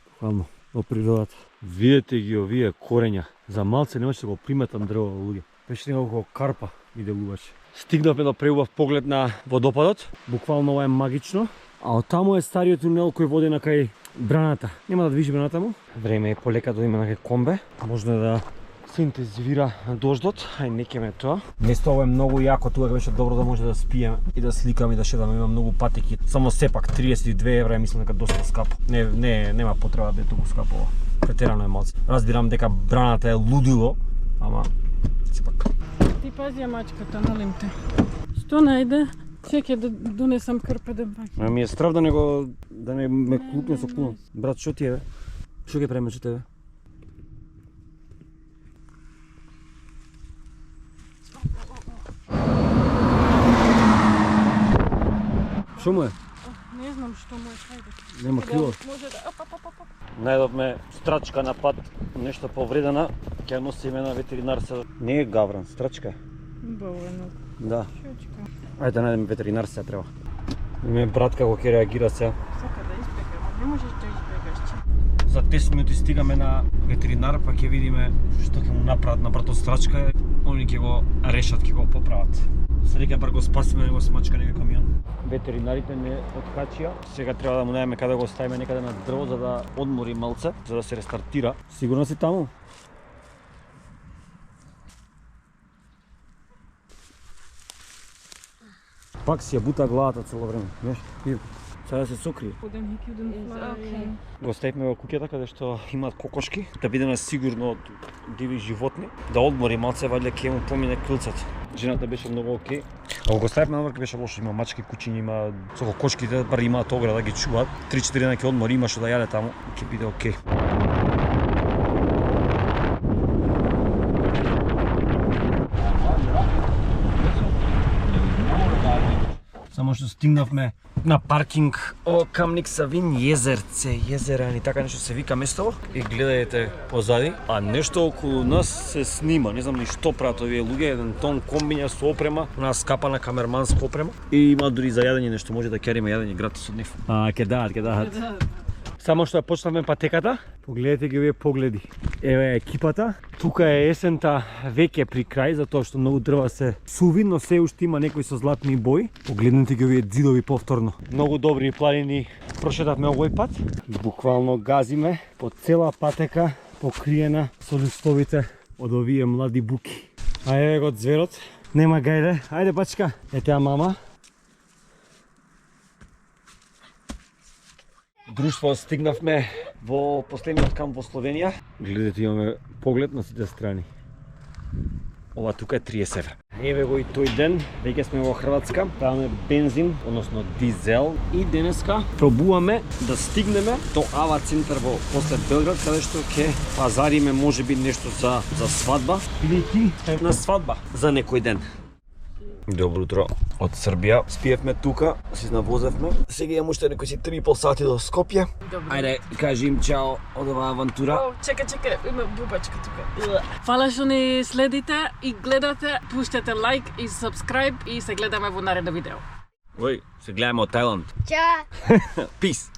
Speaker 1: Буквално во природата. Видете ги овие корења. За малце немаше да го приметам дрво луѓе. Беше неколку карпа и делуваше. Стигнавме до преубав поглед на водопадот. Буквално ова е магично. А од таму е стариот тунел кој води на кај браната. Нема да движиме натаму. Време е полека да одиме на кај комбе. Можно е да се интензивира дождот, ај не ке ме тоа. Место ова е многу јако, тука беше добро да може да спиеме и да сликаме и да шедаме, има многу патеки. Само сепак 32 евра, мислам дека доста скапо. Нема потреба да е толку скапо ова. Претерано е малце. Разбирам дека браната е лудило, ама сепак.
Speaker 2: Ти пази ја мачката, молим те. Што најде? Чекај да донесам крпеден пак.
Speaker 1: Ми е страв да не ме клупне со клуно. Брат, што ти е? Што ќе правиме со тебе? Што му е?
Speaker 2: Не знам што му е, хајде.
Speaker 1: Нема крило.
Speaker 2: Може да...
Speaker 1: Најдовме страчка на пат, нешто повредена, ќе носиме на ветеринар се. Не е гавран, страчка.
Speaker 2: Бовено.
Speaker 1: Да.
Speaker 2: Шучка.
Speaker 1: Ајде да најдеме ветеринар се треба. Име брат како ќе реагира се.
Speaker 2: Сака да избегам, не можеш да избегаш.
Speaker 1: За 10 минути стигаме на ветеринар, па ќе видиме што ќе му направат на братот страчка. Они ќе го решат, ќе го поправат. Среќа бар го спасиме, не го смачка некој камион. Ветеринарите не откачија. Сега треба да му најдеме каде го ставиме некаде на дрво за да одмори малце, за да се рестартира. Сигурно си таму? Пак си ја бута главата цело време, знаеш? Сега да се сокрие. Го ставивме во куќата каде што имаат кокошки, да бидеме сигурно од диви животни, да одмори малце, вајде ќе му помине крилцата. Жената беше многу окей. А го ставивме наврка беше лошо, има мачки, кучиња, има со кокошките, бар имаат ограда, ги чуваат. 3-4 дена ќе одмори, има што да јаде таму, ќе биде окей. Само што стигнавме на паркинг Камник Савин, Језерце, Језерани, така нешто се вика местово. И гледајте позади, а нешто околу нас се снима, не знам ни што прават овие луѓе, еден тон комбиња со опрема, она скапана камерманска опрема. И има дури за јадење нешто, може да кериме јадење гратис од нив. Ќе дадат. Само што ја почнавме патеката, погледнете ги овие погледи. Еве екипата. Тука е есента веќе при крај, затоа што многу дрва се суви, но се уште има некои со златни бои. Погледнете ги овие ѕидови повторно. Многу добри планини прошетавме овој пат. Буквално газиме по цела патека покриена со листовите од овие млади буки. А еве го зверот. Нема гајде. Ајде бачка. Ете ја мама. Друштво, стигнавме во последниот камп во Словенија. Гледате, имаме поглед на сите страни. Ова тука е 30 евра. Еве го и тој ден, веќе сме во Хрватска, даваме бензин, односно дизел, и денеска пробуваме да стигнеме до Ава центар во посред Белград, каде што ќе пазариме можеби нешто за свадба, бидејќи на свадба за некој ден. Добро утро од Србија. Спиевме тука, си навозевме. Сега имам уште некои си 3,5 сати до Скопје.
Speaker 2: Добро.
Speaker 1: Ајде, кажи им чао од оваа авантура.
Speaker 2: О, чекај, има бубачка тука. Фала што ни следите и гледате, пуштете лайк и subscribe и се гледаме во наредно видео.
Speaker 1: Ој, се гледаме од Тајланд.
Speaker 3: Чао!
Speaker 1: Peace.